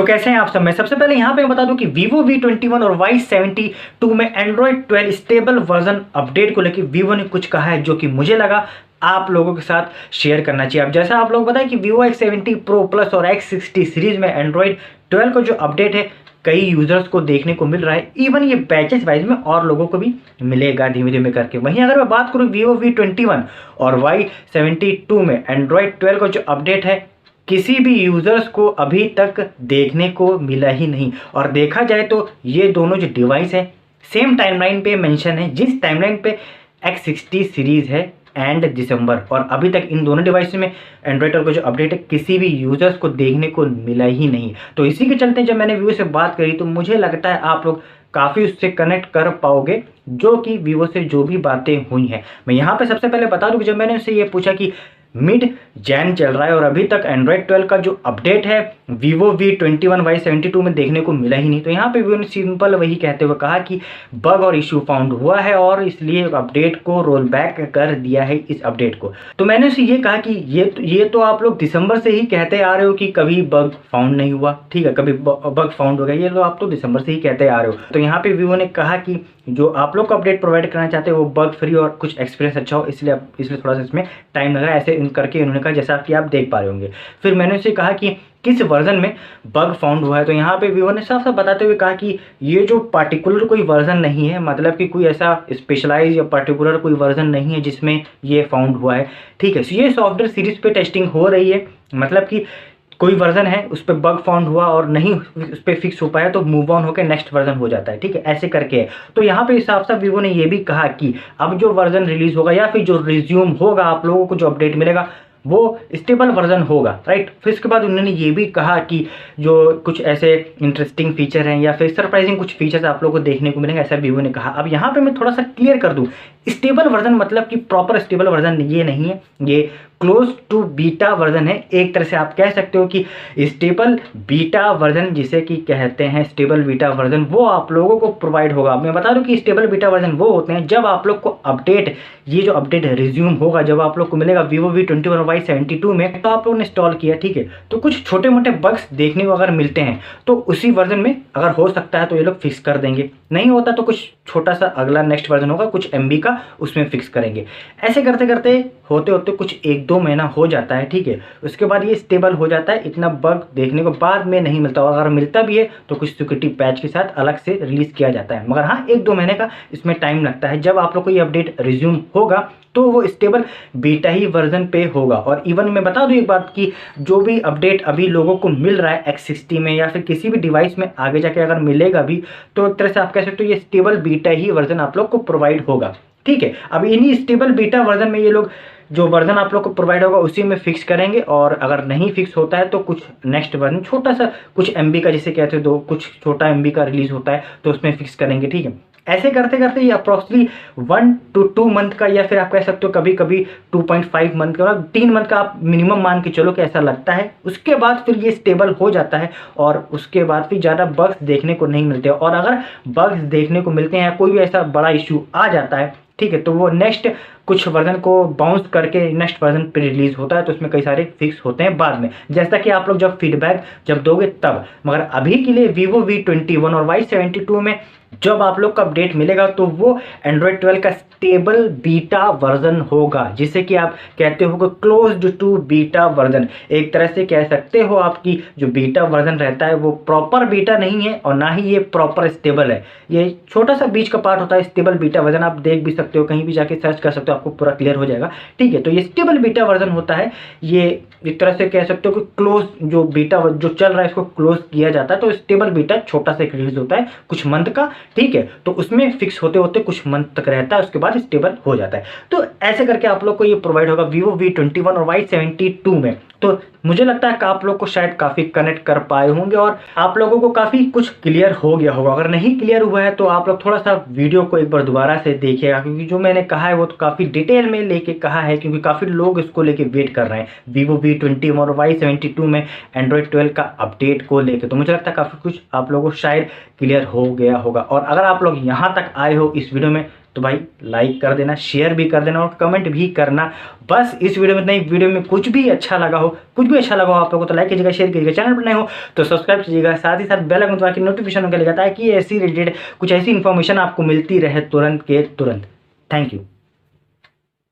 कैसे हैं आप सब। मैं सबसे पहले यहाँ पे बता दूं कि Vivo V21 और Y72 में Android 12 स्टेबल वर्जन अपडेट को लेकर Vivo ने कुछ कहा है जो कि मुझे लगा आप लोगों के साथ शेयर करना चाहिए। अब जैसा आप लोग बताएं कि Vivo X70 Pro Plus और X60 सीरीज में Android 12 का जो अपडेट है कई यूजर्स को देखने को मिल रहा है। इवन ये बैचेस वाइज में और लोगों को भी मिलेगा धीमे धीमे करके। वहीं अगर मैं बात करूँ Vivo V21 और Y72 में Android 12 का जो अपडेट है किसी भी यूजर्स को अभी तक देखने को मिला ही नहीं। और देखा जाए तो ये दोनों जो डिवाइस है सेम टाइमलाइन पे मेंशन है, जिस टाइमलाइन पे X60 सीरीज है एंड दिसंबर, और अभी तक इन दोनों डिवाइस में एंड्रॉइड का जो अपडेट है किसी भी यूजर्स को देखने को मिला ही नहीं। तो इसी के चलते जब मैंने Vivo से बात करी तो मुझे लगता है आप लोग काफ़ी उससे कनेक्ट कर पाओगे जो कि Vivo से जो भी बातें हुई हैं। मैं यहाँ पे सबसे पहले बता दूं कि जब मैंने उससे ये पूछा कि मिड जैन चल रहा है और अभी तक एंड्रॉइड 12 का जो अपडेट है Vivo V21 Y72 में देखने को मिला ही नहीं, तो यहाँ पे Vivo ने सिंपल वही कहते हुए कहा कि बग और इशू फाउंड हुआ है और इसलिए अपडेट को रोल बैक कर दिया है इस अपडेट को। तो मैंने उसे ये कहा कि ये तो आप लोग दिसंबर से ही कहते आ रहे हो कि कभी बग फाउंड नहीं हुआ, ठीक है, कभी बग फाउंड हो गया, ये तो आप तो दिसंबर से ही कहते आ रहे हो। तो यहाँ पे Vivo ने कहा कि जो आप लोग को अपडेट प्रोवाइड करना चाहते हैं वो बग फ्री और कुछ एक्सपीरियंस अच्छा हो, इसलिए थोड़ा सा इसमें टाइम लग रहा है, ऐसे करके उन्होंने कहा जैसा कि आप देख पा रहे होंगे। फिर मैंने उसे कहा कि किस वर्जन में बग फाउंड हुआ है, तो यहाँ पे Vivo ने साफ साफ बताते हुए कहा कि ये जो पार्टिकुलर कोई वर्जन नहीं है, मतलब कि कोई ऐसा स्पेशलाइज या पर्टिकुलर कोई वर्जन नहीं है जिसमें ये फाउंड हुआ है, ठीक है। ये सॉफ्टवेयर सीरीज पे टेस्टिंग हो रही है, मतलब कि कोई वर्जन है उस पर बग फाउंड हुआ और नहीं उस पर फिक्स हो पाया तो मूव ऑन होकर नेक्स्ट वर्जन हो जाता है, ठीक है, ऐसे करके है। तो यहाँ पे साफ साफ Vivo ने ये भी कहा कि अब जो वर्जन रिलीज होगा या फिर जो रिज्यूम होगा आप लोगों को जो अपडेट मिलेगा वो स्टेबल वर्जन होगा, राइट। फिर इसके बाद उन्होंने ये भी कहा कि जो कुछ ऐसे इंटरेस्टिंग फीचर हैं या फिर सरप्राइजिंग कुछ फीचर्स आप लोगों को देखने को मिलेंगे, ऐसा Vivo ने कहा। अब यहाँ पे मैं थोड़ा सा क्लियर कर दूं, स्टेबल वर्जन मतलब कि प्रॉपर स्टेबल वर्जन ये नहीं है, ये क्लोज टू बीटा वर्जन है। एक तरह से आप कह सकते हो कि स्टेबल बीटा वर्जन जिसे कि कहते हैं स्टेबल बीटा वर्जन, वो आप लोगों को प्रोवाइड होगा। मैं बता दूं कि स्टेबल बीटा वर्जन वो होते हैं जब आप लोग को अपडेट, ये जो अपडेट रिज्यूम होगा, जब आप लोग को मिलेगा Vivo V21 और Y72 में, तो आप लोगों ने इंस्टॉल किया, ठीक है, तो कुछ छोटे मोटे बग्स देखने को अगर मिलते हैं तो उसी वर्जन में अगर हो सकता है तो ये लोग फिक्स कर देंगे, नहीं होता तो कुछ छोटा सा अगला नेक्स्ट वर्जन होगा कुछ MB का, उसमें फिक्स करेंगे। ऐसे करते करते होते होते कुछ 1-2 महीना हो जाता है, ठीक है, उसके बाद ये स्टेबल हो जाता है। इतना बग देखने को बाद में नहीं मिलता, और अगर मिलता भी है तो कुछ सिक्योरिटी पैच के साथ अलग से रिलीज किया जाता है, मगर हाँ 1-2 महीने का इसमें टाइम लगता है। जब आप लोग को ये अपडेट रिज्यूम होगा तो वो स्टेबल बीटा ही वर्जन पे होगा। और इवन मैं बता दूं एक बात कि जो भी अपडेट अभी लोगों को मिल रहा है X60 में या फिर किसी भी डिवाइस में आगे जाके अगर मिलेगा भी, तो एक तरह से आप कह सकते हो ये स्टेबल बीटा ही वर्जन आप लोग को प्रोवाइड होगा, ठीक है। अब इन्हीं स्टेबल बीटा वर्जन में ये लोग जो वर्जन आप लोग को प्रोवाइड होगा उसी में फिक्स करेंगे, और अगर नहीं फिक्स होता है तो कुछ नेक्स्ट वर्जन छोटा सा कुछ MB का, जिसे कहते हैं कुछ छोटा MB का रिलीज होता है तो उसमें फिक्स करेंगे, ठीक है। ऐसे करते करते ये अप्रॉक्सिमली 1 to 2 मंथ का, या फिर आप कह सकते हो कभी कभी 2.5 मंथ का, 3 मंथ का आप मिनिमम मान के चलो कि ऐसा लगता है। उसके बाद फिर ये स्टेबल हो जाता है और उसके बाद फिर ज़्यादा बग्स देखने को नहीं मिलते, और अगर बग्स देखने को मिलते हैं या कोई भी ऐसा बड़ा इशू आ जाता है, ठीक है, तो वो नेक्स्ट कुछ वर्जन को बाउंस करके नेक्स्ट वर्जन पे रिलीज होता है, तो उसमें कई सारे फिक्स होते हैं बाद में, जैसा कि आप लोग जब फीडबैक जब दोगे तब। मगर अभी के लिए Vivo V21 और Y72 में जब आप लोग का अपडेट मिलेगा तो वो एंड्रॉइड 12 का स्टेबल बीटा वर्जन होगा, जिसे कि आप कहते हो क्लोज्ड टू बीटा वर्जन। एक तरह से कह सकते हो आपकी जो बीटा वर्जन रहता है वो प्रॉपर बीटा नहीं है और ना ही ये प्रॉपर स्टेबल है, ये छोटा सा बीच का पार्ट होता है स्टेबल बीटा वर्जन। आप देख भी सकते हो, कहीं भी जाके सर्च कर सकते हो, आपको पूरा क्लियर हो जाएगा, ठीक है। तो ये स्टेबल बीटा वर्जन होता है, ये एक तरह से कह सकते हो कि क्लोज जो बीटा जो चल रहा है इसको क्लोज किया जाता है। तो स्टेबल बीटा छोटा सा रिलीज होता है कुछ मंथ का, ठीक है, तो उसमें फिक्स होते होते कुछ मंथ तक रहता है, उसके बाद स्टेबल हो जाता है। तो ऐसे करके आप लोग को ये प्रोवाइड होगा Vivo V21 और Y72 में। तो मुझे लगता है कि आप लोग को शायद काफ़ी कनेक्ट कर पाए होंगे और आप लोगों को काफ़ी कुछ क्लियर हो गया होगा। अगर नहीं क्लियर हुआ है तो आप लोग थोड़ा सा वीडियो को एक बार दोबारा से देखिएगा, क्योंकि जो मैंने कहा है वो तो काफ़ी डिटेल में लेके कहा है, क्योंकि काफ़ी लोग इसको लेके वेट कर रहे हैं Vivo V21 और Y72 में एंड्रॉइड 12 का अपडेट को लेके। तो मुझे लगता है काफ़ी कुछ आप लोगों को शायद क्लियर हो गया होगा। और अगर आप लोग यहाँ तक आए हो इस वीडियो में तो भाई लाइक कर देना, शेयर भी कर देना और कमेंट भी करना। बस इस वीडियो में इतना ही। वीडियो में कुछ भी अच्छा लगा हो आप लोगों को, तो लाइक कीजिएगा, शेयर कीजिएगा, चैनल पर नए हो तो सब्सक्राइब कीजिएगा, साथ ही साथ बेल आइकन दबा के नोटिफिकेशन के लिए ताकि ऐसी रिलेटेड कुछ ऐसी इन्फॉर्मेशन आपको मिलती रहे तुरंत के तुरंत। Thank you.